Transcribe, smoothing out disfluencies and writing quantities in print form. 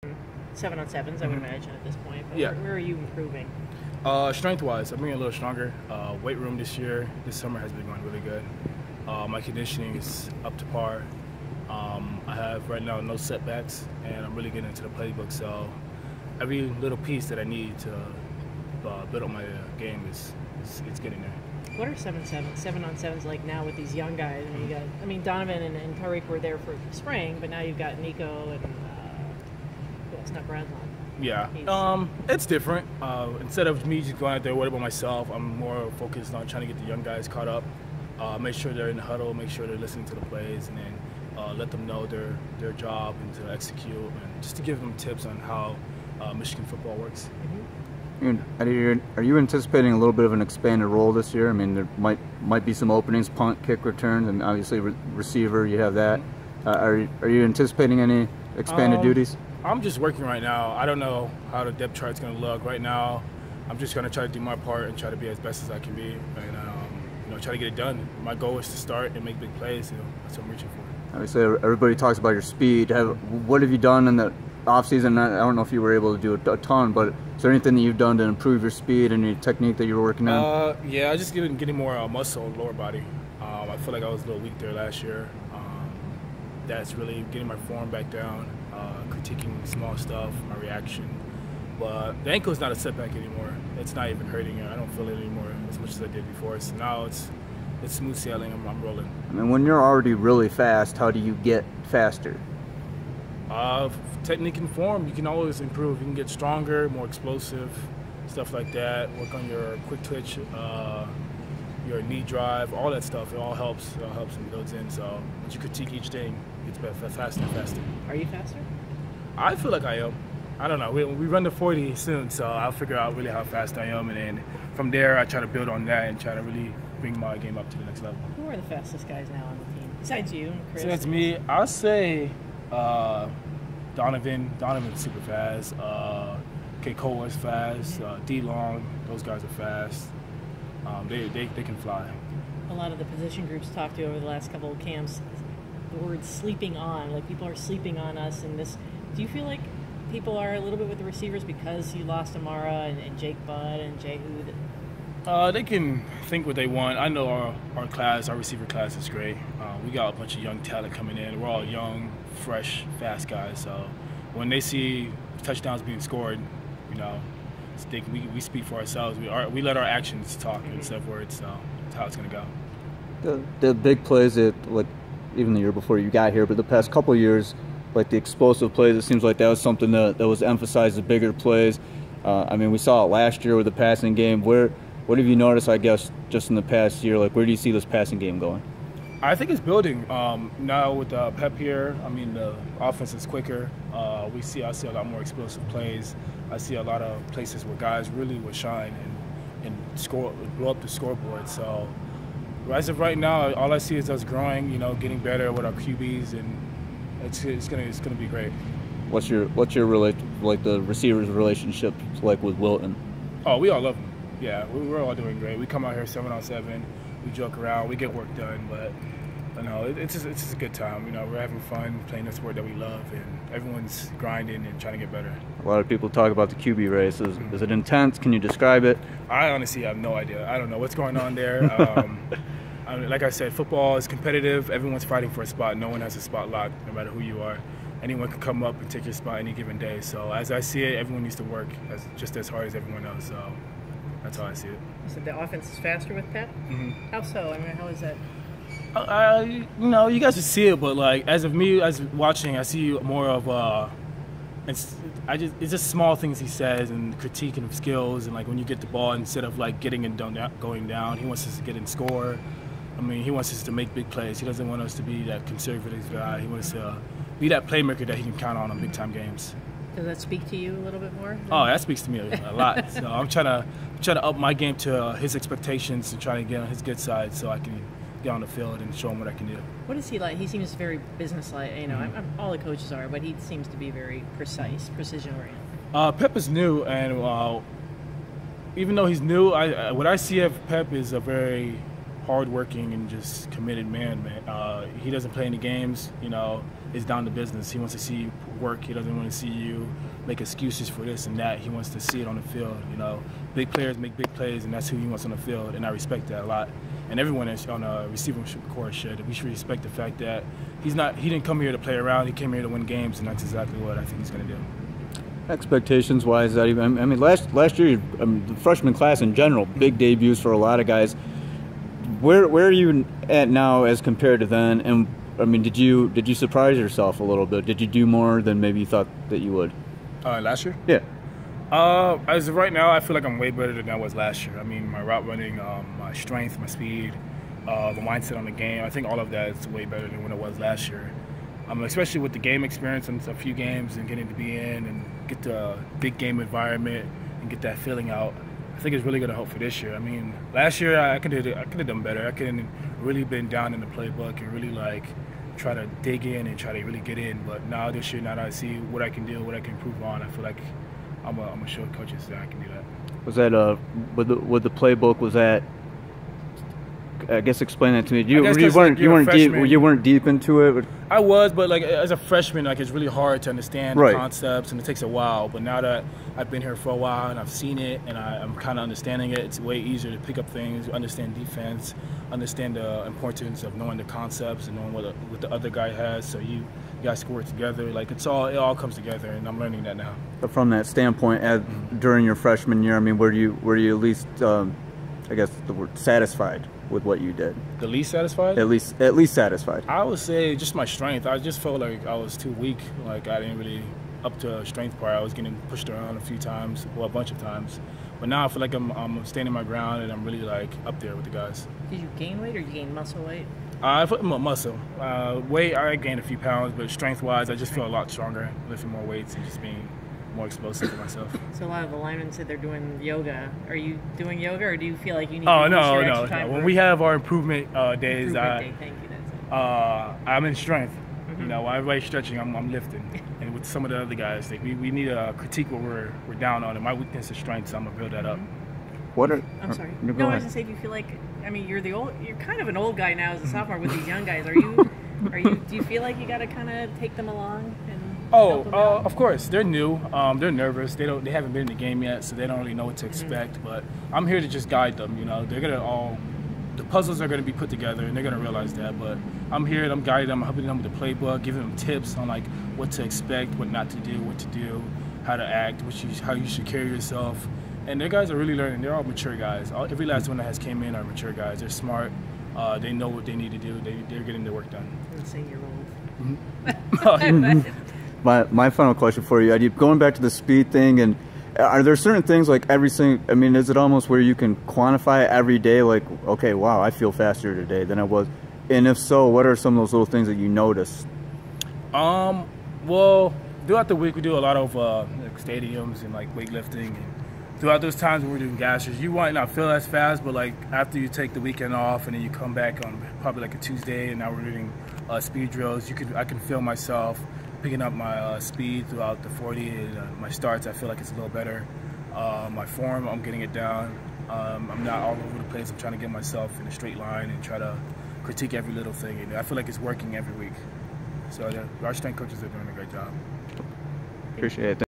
7-on-7s, I would imagine at this point. But Yeah. where are you improving? Strength-wise, I'm getting a little stronger. Weight room this summer has been going really good. My conditioning is up to par. I have right now no setbacks, and I'm really getting into the playbook. So every little piece that I need to build up my game it's getting there. What are 7-on-7s like now with these young guys? I mean, Donovan and Tariq were there for spring, but now you've got Nico and it's not Bradley. Yeah, it's different. Instead of me just going out there worried about myself, I'm more focused on trying to get the young guys caught up, make sure they're in the huddle, make sure they're listening to the plays, and then let them know their job and to execute, and just to give them tips on how Michigan football works. Are you anticipating a little bit of an expanded role this year? I mean, there might be some openings, punt, kick returns, and obviously receiver, you have that. Are you anticipating any expanded duties? I'm just working right now. I don't know how the depth chart's going to look. Right now, I'm just going to try to do my part and try to be as best as I can be, and try to get it done. My goal is to start and make big plays. That's what I'm reaching for. Obviously, everybody talks about your speed. What have you done in the offseason? I don't know if you were able to do a ton, but is there anything that you've done to improve your speed and your technique that you're working on? Yeah, I just getting more muscle, lower body. I feel like I was a little weak there last year. That's really getting my form back down, critiquing small stuff, my reaction. But the ankle's not a setback anymore. It's not even hurting. I don't feel it anymore as much as I did before. So now it's smooth sailing. I'm rolling. I mean, when you're already really fast, how do you get faster? Technique and form, you can always improve. You can get stronger, more explosive, stuff like that. Work on your quick twitch, your knee drive, all that stuff. It all helps. It all helps and builds in. So once you critique each thing, it's faster and faster. Are you faster? I feel like I am. I don't know. We run the 40 soon, so I'll figure out really how fast I am, and then from there I try to build on that and try to really bring my game up to the next level. Who are the fastest guys now on the team besides you and Chris? Besides me, I'll say Donovan. Donovan's super fast. Koa's fast. D-Long. Those guys are fast. They can fly. A lot of the position groups talked to over the last couple of camps, the word sleeping on, like people are sleeping on us in this. Do you feel like people are a little bit with the receivers because you lost Amara and Jake Budd and Jehu? They can think what they want. I know our class, our receiver class is great. We got a bunch of young talent coming in. We're all young, fresh, fast guys. So when they see touchdowns being scored, we speak for ourselves. We let our actions talk instead of words. So that's how it's going to go. The big plays that, like, even the year before you got here, but the past couple of years, like the explosive plays, it seems like that was something that was emphasized, the bigger plays. We saw it last year with the passing game. What have you noticed, I guess, just in the past year? Like, where do you see this passing game going? I think it's building. Now with Pep here, the offense is quicker. I see a lot more explosive plays. I see a lot of places where guys really would shine and score, blow up the scoreboard. So as of right now, all I see is us growing, getting better with our QBs, and it's gonna be great. What's your the receivers' relationship like with Wilton? Oh, we all love him. Yeah, we're all doing great. We come out here 7-on-7. We joke around. We get work done, but it's just a good time. We're having fun playing the sport that we love, and everyone's grinding and trying to get better. A lot of people talk about the QB race. Is it intense? Can you describe it? I honestly have no idea. I don't know what's going on there. Like I said, football is competitive. Everyone's fighting for a spot. No one has a spot locked, no matter who you are. Anyone can come up and take your spot any given day. So as I see it, everyone needs to work just as hard as everyone else. So that's how I see it. So the offense is faster with Pep? Mm-hmm. How so? How is that? You guys should see it, but like as watching, I see more of it's just small things he says and critiquing of skills, and like when you get the ball, instead of like getting and going down, he wants us to get and score. He wants us to make big plays. He doesn't want us to be that conservative guy. He wants to be that playmaker that he can count on big time games. Does that speak to you a little bit more? Oh, that speaks to me a lot. So I'm trying to up my game to his expectations and trying to get on his good side so I can get on the field and show him what I can do. What is he like? He seems very business-like. All the coaches are, but he seems to be very precise, precision-oriented. Pep is new, and even though he's new, what I see of Pep is a very hard-working and just committed man. He doesn't play any games. is down to business. He wants to see you work. He doesn't want to see you make excuses for this and that. He wants to see it on the field. You know, big players make big plays, and that's who he wants on the field, and I respect that a lot. And everyone on a receiving corps should. We should respect the fact that he didn't come here to play around. He came here to win games, and that's exactly what I think he's going to do. Expectations-wise, that even, I mean, last year, the freshman class in general, big debuts for a lot of guys. Where are you at now as compared to then? And I mean, did you surprise yourself a little bit? Did you do more than maybe you thought that you would? Last year? Yeah. As of right now, I feel like I'm way better than I was last year. I mean, my route running, my strength, my speed, the mindset on the game, I think all of that is way better than when it was last year. Especially with the game experience and a few games and getting to be in and get the big game environment and get that feeling out. I think it's really going to help for this year. I mean, last year I could have done better. I could have really been down in the playbook and really like try to dig in and try to really get in. But now this year, now that I see what I can do, what I can improve on, I feel like I'm gonna show coaches that I can do that. Was that with the playbook? Was that? I guess explain that to me. You weren't deep into it. I was, but like as a freshman, like it's really hard to understand the concepts, and it takes a while. But now that I've been here for a while and I've seen it, and I'm kind of understanding it, it's way easier to pick up things, understand defense, understand the importance of knowing the concepts and knowing what the other guy has. So you guys score together. Like it all comes together, and I'm learning that now. But from that standpoint, during your freshman year, I mean, were you at least, I guess the word satisfied with what you did? The least satisfied? At least satisfied. I would say just my strength. I just felt like I was too weak. Like I didn't really up to a strength part. I was getting pushed around a few times, well, a bunch of times. But now I feel like I'm standing my ground and I'm really like up there with the guys. Did you gain weight or did you gain muscle weight? I put muscle. Weight, I gained a few pounds, but strength-wise, I just feel a lot stronger, lifting more weights and just being more explosive for myself. So a lot of the linemen said they're doing yoga. Are you doing yoga, or do you feel like you need? No. When we have our improvement days, thank you. That's it. I'm in strength. You know, while everybody's stretching, I'm lifting. And with some of the other guys, we need to critique what we're down on. And my weakness is strength, so I'm gonna build that up. I'm sorry. No, I was gonna say, do you feel like? I mean, you're kind of an old guy now as a sophomore with these young guys. Do you feel like you got to kind of take them along and? Of course. They're new. They're nervous. They haven't been in the game yet, so they don't really know what to expect. But I'm here to just guide them. You know, the puzzles are gonna be put together, and they're gonna realize that. But I'm here. I'm guiding them, helping them with the playbook, giving them tips on like what to expect, what not to do, what to do, how to act, how you should carry yourself. And their guys are really learning. They're all mature guys. Every last one that has came in are mature guys. They're smart. They know what they need to do. They're getting their work done. My final question for you, Eddie, going back to the speed thing, and are there certain things like I mean, is it almost where you can quantify it every day, like, okay, wow, I feel faster today than I was? And if so, what are some of those little things that you notice? Well, throughout the week we do a lot of like stadiums and like weightlifting. And throughout those times when we're doing gassers, you might not feel as fast, but like after you take the weekend off and then you come back on probably like a Tuesday, and now we're doing speed drills, I can feel myself picking up my speed throughout the 40 and my starts. I feel like it's a little better. My form, I'm getting it down. I'm not all over the place. I'm trying to get myself in a straight line and try to critique every little thing. And I feel like it's working every week. So our strength coaches are doing a great job. Appreciate it.